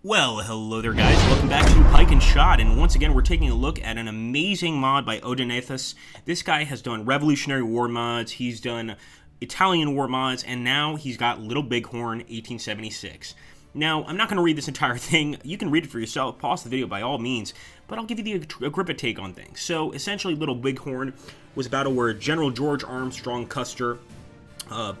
Well, hello there guys, welcome back to Pike and Shot, and once again we're taking a look at an amazing mod by Untitled. This guy has done Revolutionary War mods, he's done Italian War mods, and now he's got Little Bighorn 1876. Now, I'm not going to read this entire thing, you can read it for yourself, pause the video by all means, but I'll give you the Agrippa take on things. So, essentially Little Bighorn was a battle where General George Armstrong Custer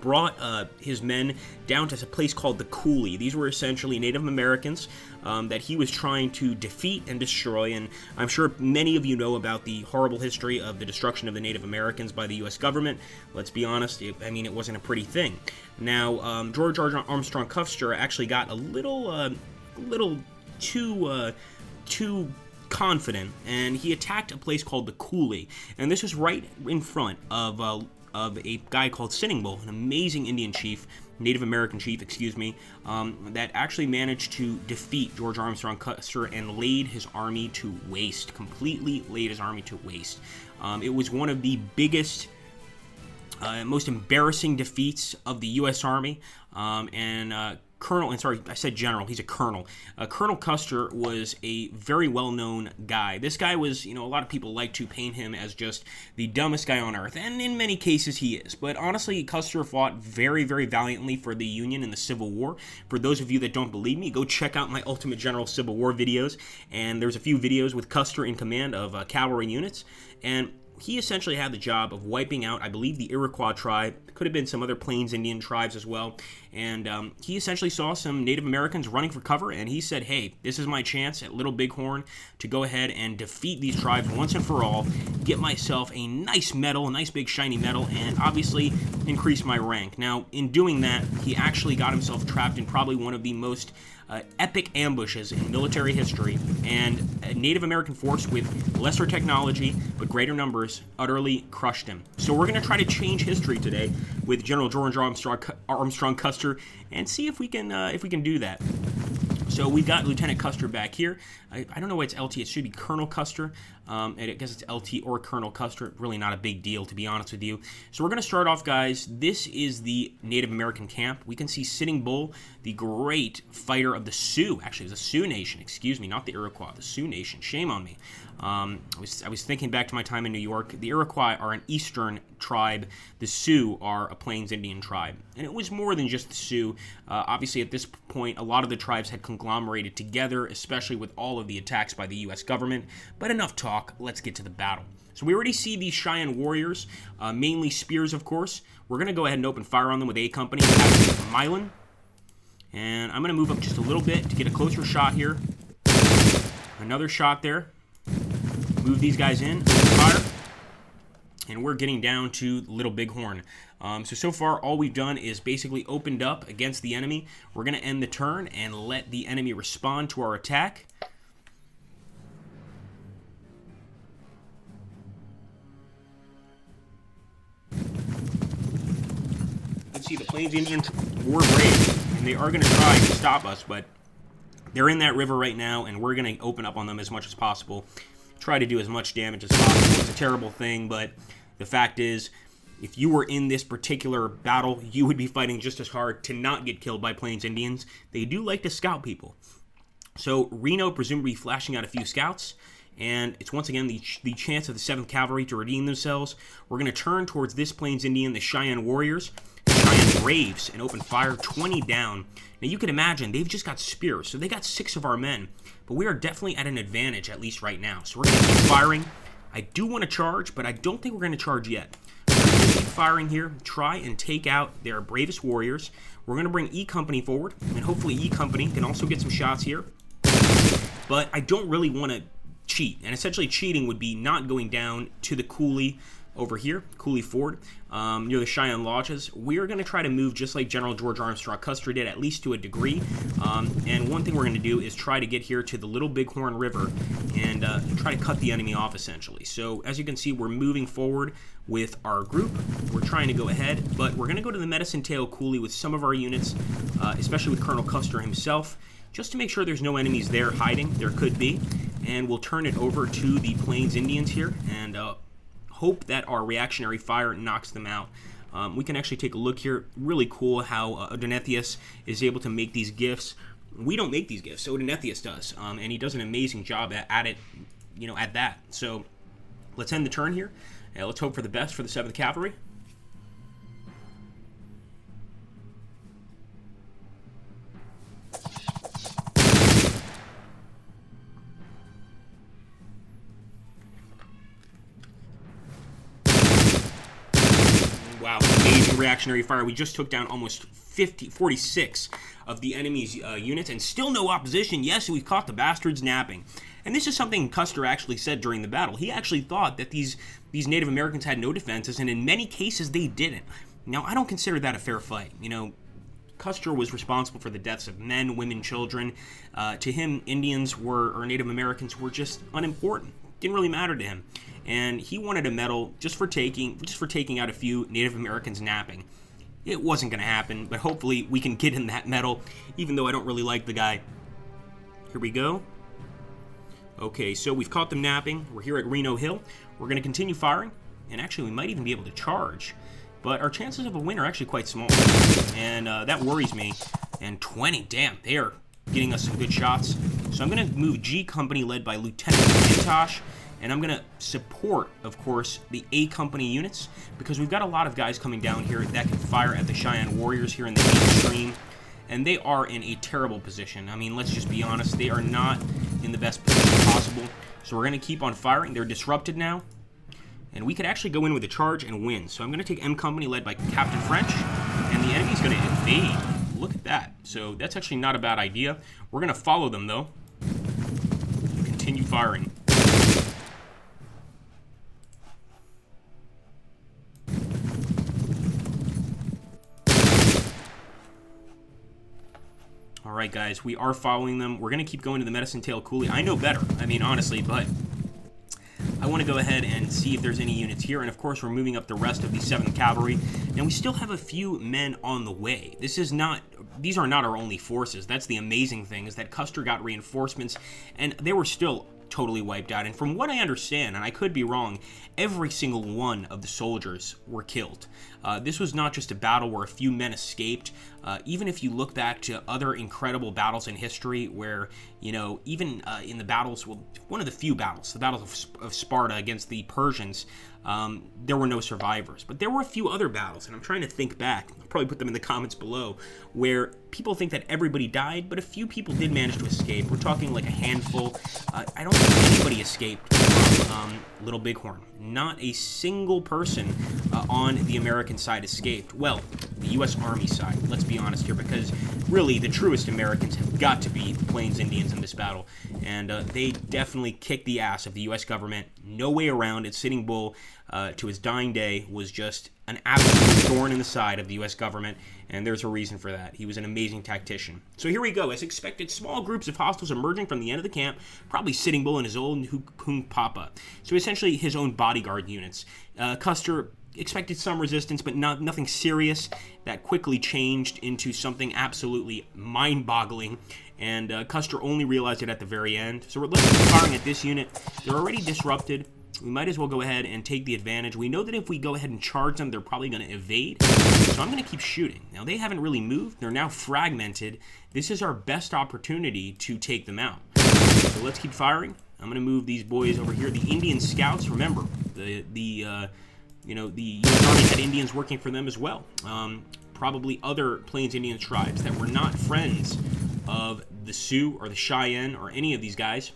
brought his men down to a place called the Coulee. These were essentially Native Americans that he was trying to defeat and destroy, and I'm sure many of you know about the horrible history of the destruction of the Native Americans by the U.S. government. Let's be honest, it wasn't a pretty thing. Now, George Armstrong Custer actually got a little too confident, and he attacked a place called the Coulee, and this was right in front of a guy called Sitting Bull, an amazing Indian chief, Native American chief, that actually managed to defeat George Armstrong Custer and laid his army to waste, completely laid his army to waste. It was one of the biggest, most embarrassing defeats of the U.S. Army, General, he's a colonel. Colonel Custer was a very well-known guy. This guy was, a lot of people like to paint him as just the dumbest guy on earth, and in many cases he is. But honestly, Custer fought very, very valiantly for the Union in the Civil War. For those of you that don't believe me, go check out my Ultimate General Civil War videos, and there's a few videos with Custer in command of cavalry units, and he essentially had the job of wiping out, I believe, the Iroquois tribe. Could have been some other Plains Indian tribes as well. And he essentially saw some Native Americans running for cover, and he said, hey, this is my chance at Little Bighorn to go ahead and defeat these tribes once and for all, get myself a nice medal, a nice big shiny medal, and obviously increase my rank. Now, in doing that, he actually got himself trapped in probably one of the most epic ambushes in military history, and a Native American force with lesser technology but greater numbers utterly crushed him. So we're going to try to change history today with General George Armstrong Custer and see if we can do that. So we've got Lieutenant Custer back here. I don't know why it's LT. It should be Colonel Custer. And I guess it's LT or Colonel Custer. Really not a big deal, to be honest with you. So we're going to start off, guys. This is the Native American camp. We can see Sitting Bull, the great fighter of the Sioux. Actually, it was the Sioux Nation. Excuse me, not the Iroquois. The Sioux Nation. Shame on me. I was thinking back to my time in New York. The Iroquois are an eastern tribe. The Sioux are a Plains Indian tribe. And it was more than just the Sioux. Obviously, at this point, a lot of the tribes had conglomerated together, especially with all of the attacks by the U.S. government. But enough talk. Let's get to the battle. So we already see these Cheyenne warriors, mainly spears, of course. We're going to go ahead and open fire on them with A Company, Milan. And I'm going to move up just a little bit to get a closer shot here. Another shot there. Move these guys in, fire, and we're getting down to Little Bighorn. So far, all we've done is basically opened up against the enemy. We're going to end the turn and let the enemy respond to our attack. Let's see, the Plains Indians were brave, and they are going to try to stop us, but they're in that river right now, and we're going to open up on them as much as possible. Try to do as much damage as possible. It's a terrible thing, but the fact is, if you were in this particular battle, you would be fighting just as hard to not get killed by Plains Indians. They do like to scout people. So Reno presumably flashing out a few scouts, and it's once again the chance of the 7th Cavalry to redeem themselves. We're going to turn towards this Plains Indian, the Cheyenne Warriors, the Cheyenne Braves, and open fire, 20 down. Now you can imagine, they've just got spears, so they got 6 of our men. But we are definitely at an advantage, at least right now. So we're going to keep firing. I do want to charge, but I don't think we're going to charge yet. We're going to keep firing here, try and take out their bravest warriors. We're going to bring E Company forward, and hopefully E Company can also get some shots here. But I don't really want to cheat, and essentially cheating would be not going down to the Coulee over here, Coulee Ford, near the Cheyenne Lodges. We're going to try to move just like General George Armstrong Custer did, at least to a degree. And one thing we're going to do is try to get here to the Little Bighorn River and try to cut the enemy off, essentially. So as you can see, we're moving forward with our group. We're trying to go ahead, but we're going to go to the Medicine Tail Coulee with some of our units, especially with Colonel Custer himself, just to make sure there's no enemies there hiding. There could be. And we'll turn it over to the Plains Indians here and hope that our reactionary fire knocks them out. We can actually take a look here. Really cool how Donethius is able to make these gifts We don't make these gifts, so Ignathius does, and he does an amazing job at it, at that. So let's end the turn here, and let's hope for the best for the 7th Cavalry. Wow, amazing reactionary fire. We just took down almost 46 of the enemy's units, and still no opposition. Yes, we've caught the bastards napping. And this is something Custer actually said during the battle. He actually thought that these Native Americans had no defenses, and in many cases they didn't. Now, I don't consider that a fair fight. Custer was responsible for the deaths of men, women, children. To him, Indians or Native Americans were just unimportant. Didn't really matter to him. And he wanted a medal just for taking out a few Native Americans napping. It wasn't going to happen, but hopefully we can get him that medal, even though I don't really like the guy. Here we go. Okay, so we've caught them napping. We're here at Reno Hill. We're going to continue firing, and actually we might even be able to charge. But our chances of a win are actually quite small, and that worries me. And 20, damn, they are getting us some good shots. So I'm going to move G Company led by Lieutenant McIntosh. And I'm going to support, of course, the A Company units, because we've got a lot of guys coming down here that can fire at the Cheyenne Warriors here in the mainstream, and they are in a terrible position. I mean, let's just be honest, they are not in the best position possible, so we're going to keep on firing. They're disrupted now, and we could actually go in with a charge and win. So I'm going to take M Company led by Captain French, and the enemy's going to invade. Look at that. So that's actually not a bad idea. We're going to follow them, though. Continue firing. Alright guys, we are following them. We're going to keep going to the Medicine Tail Coulee. I know better, I mean honestly, but I want to go ahead and see if there's any units here. And of course we're moving up the rest of the 7th Cavalry. Now we still have a few men on the way. These are not our only forces. That's the amazing thing, is that Custer got reinforcements and they were still totally wiped out. And from what I understand, and I could be wrong, every single one of the soldiers were killed. This was not just a battle where a few men escaped. Even if you look back to other incredible battles in history where, even in the battles, well, one of the few battles, the Battle of Sparta against the Persians, there were no survivors. But there were a few other battles, and I'm trying to think back. I'll probably put them in the comments below, where people think that everybody died, but a few people did manage to escape. We're talking like a handful. I don't think anybody escaped from Little Bighorn. Not a single person on the American side escaped. Well, the U.S. Army side, let's be honest here, because really the truest Americans have got to be the Plains Indians in this battle. And they definitely kicked the ass of the U.S. government. No way around it. Sitting Bull, to his dying day, was just an absolute thorn in the side of the U.S. government, and there's a reason for that. He was an amazing tactician. So here we go. As expected, small groups of hostiles emerging from the end of the camp, probably Sitting Bull and his own Hung Papa. So essentially his own bodyguard units. Custer expected some resistance, but nothing serious. That quickly changed into something absolutely mind-boggling, and Custer only realized it at the very end. So we're looking at firing at this unit. They're already disrupted. We might as well go ahead and take the advantage. We know that if we go ahead and charge them, they're probably going to evade. So I'm going to keep shooting. Now, they haven't really moved. They're now fragmented. This is our best opportunity to take them out. So let's keep firing. I'm going to move these boys over here. The Indian Scouts, remember, the U.S. Army had Indians working for them as well. Probably other Plains Indian tribes that were not friends of the Sioux or the Cheyenne or any of these guys.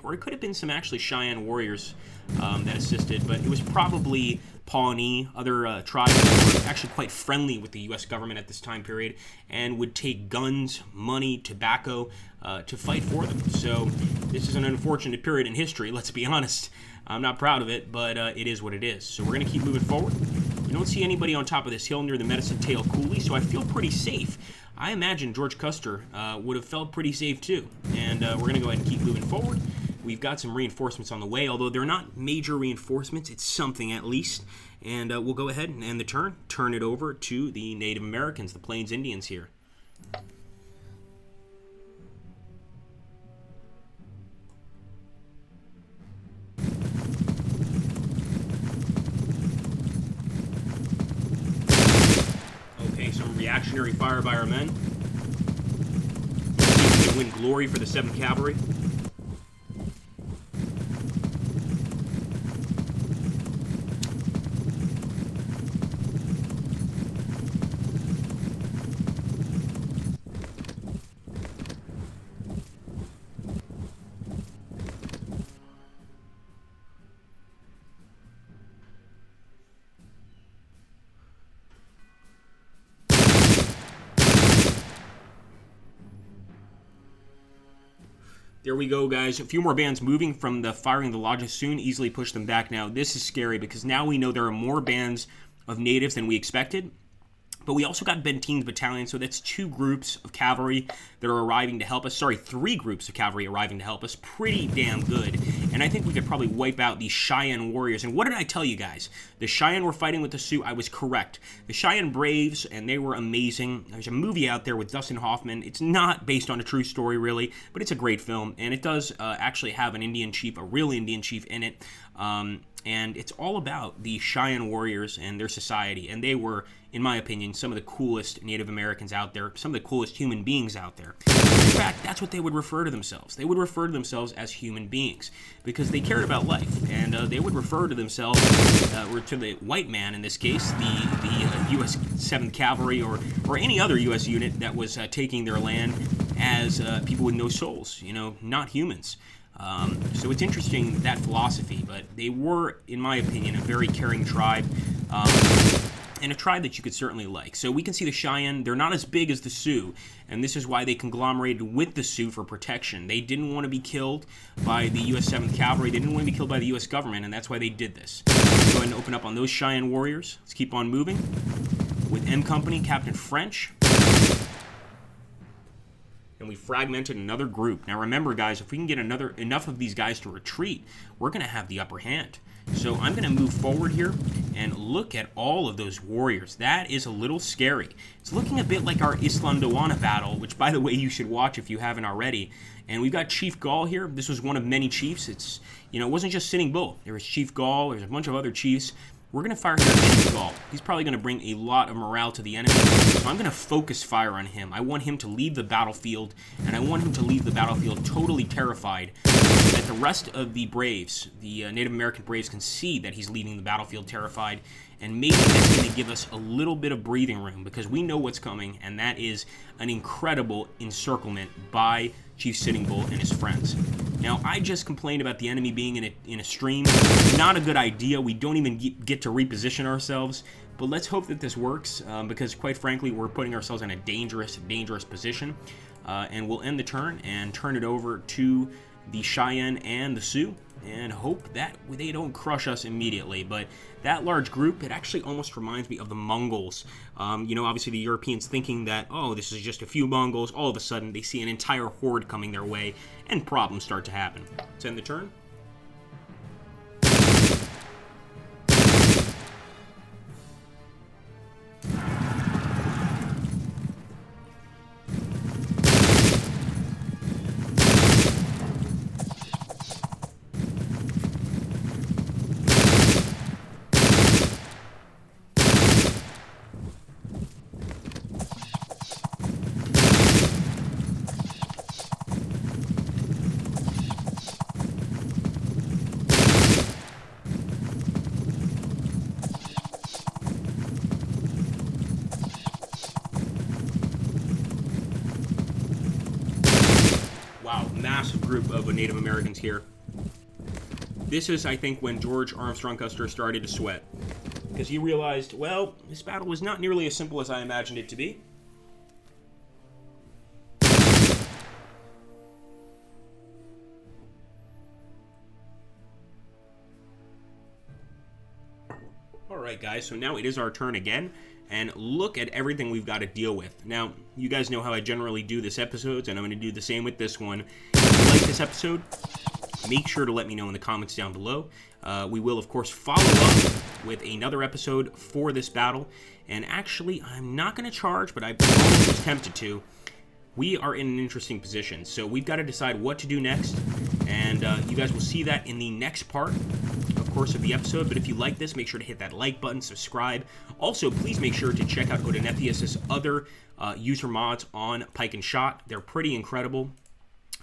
Or it could have been some actually Cheyenne warriors that assisted, but it was probably Pawnee, other tribes that were actually quite friendly with the U.S. government at this time period and would take guns, money, tobacco to fight for them. So this is an unfortunate period in history, let's be honest. I'm not proud of it, but it is what it is. So we're going to keep moving forward. We don't see anybody on top of this hill near the Medicine Tail Coulee, so I feel pretty safe. I imagine George Custer would have felt pretty safe too. And we're going to go ahead and keep moving forward. We've got some reinforcements on the way, although they're not major reinforcements. It's something at least. And we'll go ahead and end the turn it over to the Native Americans, the Plains Indians here. Okay, some reactionary fire by our men. win glory for the 7th Cavalry. There we go, guys. A few more bands moving from the firing the lodges soon. Easily push them back now. This is scary because now we know there are more bands of natives than we expected. But we also got Benteen's battalion, so that's 2 groups of cavalry that are arriving to help us. Sorry, 3 groups of cavalry arriving to help us. Pretty damn good. And I think we could probably wipe out these Cheyenne warriors. And what did I tell you guys? The Cheyenne were fighting with the Sioux. I was correct. The Cheyenne Braves, and they were amazing. There's a movie out there with Dustin Hoffman. It's not based on a true story, really, but it's a great film. And it does actually have an Indian chief, a real Indian chief in it. And it's all about the Cheyenne warriors and their society. And they were, in my opinion, some of the coolest Native Americans out there, some of the coolest human beings out there. In fact, that's what they would refer to themselves. They would refer to themselves as human beings because they cared about life. And they would refer to themselves, or to the white man in this case, the U.S. 7th Cavalry or any other U.S. unit that was taking their land as people with no souls, not humans. So it's interesting, that philosophy, but they were, in my opinion, a very caring tribe, and a tribe that you could certainly like. So we can see the Cheyenne, they're not as big as the Sioux, and this is why they conglomerated with the Sioux for protection. They didn't want to be killed by the U.S. 7th Cavalry, they didn't want to be killed by the U.S. government, and that's why they did this. Let's go ahead and open up on those Cheyenne warriors. Let's keep on moving. With M Company, Captain French. And we fragmented another group. Now remember, guys, if we can get enough of these guys to retreat, we're going to have the upper hand. So I'm going to move forward here and look at all of those warriors. That is a little scary. It's looking a bit like our Islandowana battle, which, by the way, you should watch if you haven't already. And we've got Chief Gall here. This was one of many chiefs. It wasn't just Sitting Bull. There was Chief Gall. There's a bunch of other chiefs. We're going to fire here at Chief Gall. He's probably going to bring a lot of morale to the enemy, so I'm going to focus fire on him. I want him to leave the battlefield, and I want him to leave the battlefield totally terrified, so that the rest of the Braves, the Native American Braves, can see that he's leaving the battlefield terrified, and maybe that's going to give us a little bit of breathing room, because we know what's coming, and that is an incredible encirclement by Chief Sitting Bull and his friends. Now, I just complained about the enemy being in a stream. Not a good idea. We don't even get to reposition ourselves. But let's hope that this works, because quite frankly, we're putting ourselves in a dangerous position. And we'll end the turn and turn it over to the Cheyenne and the Sioux, and hope that they don't crush us immediately. But that large group, it actually almost reminds me of the Mongols. Obviously the Europeans thinking that, oh, this is just a few Mongols. All of a sudden, they see an entire horde coming their way, and problems start to happen. Let's end the turn. Wow, massive group of Native Americans here. This is, I think, when George Armstrong Custer started to sweat, because he realized, well, this battle was not nearly as simple as I imagined it to be. Alright guys, so now it is our turn again, and look at everything we've got to deal with. Now, you guys know how I generally do this episodes, and I'm going to do the same with this one. If you like this episode, make sure to let me know in the comments down below. We will, of course, follow up with another episode for this battle, and actually, I'm not going to charge, but I almost was tempted to. We are in an interesting position, so we've got to decide what to do next, and you guys will see that in the next part, of course, of the episode. But if you like this, make sure to hit that like button, subscribe. Also, please make sure to check out Odenethius' other user mods on Pike and Shot. They're pretty incredible.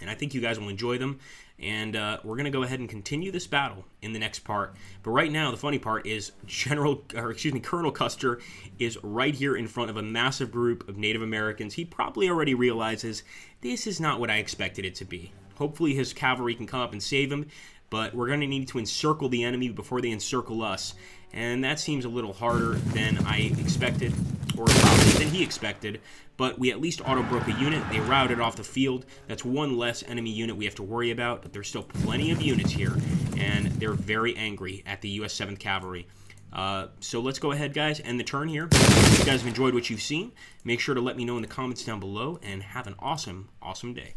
and I think you guys will enjoy them. And we're going to go ahead and continue this battle in the next part. But right now, the funny part is Colonel Custer is right here in front of a massive group of Native Americans. He probably already realizes this is not what I expected it to be. Hopefully his cavalry can come up and save him, but we're going to need to encircle the enemy before they encircle us. And that seems a little harder than I expected, or probably than he expected. But we at least auto-broke a unit. They routed off the field. That's one less enemy unit we have to worry about, but there's still plenty of units here, and they're very angry at the U.S. 7th Cavalry. So let's go ahead, guys, end the turn here. If you guys have enjoyed what you've seen, make sure to let me know in the comments down below, and have an awesome, awesome day.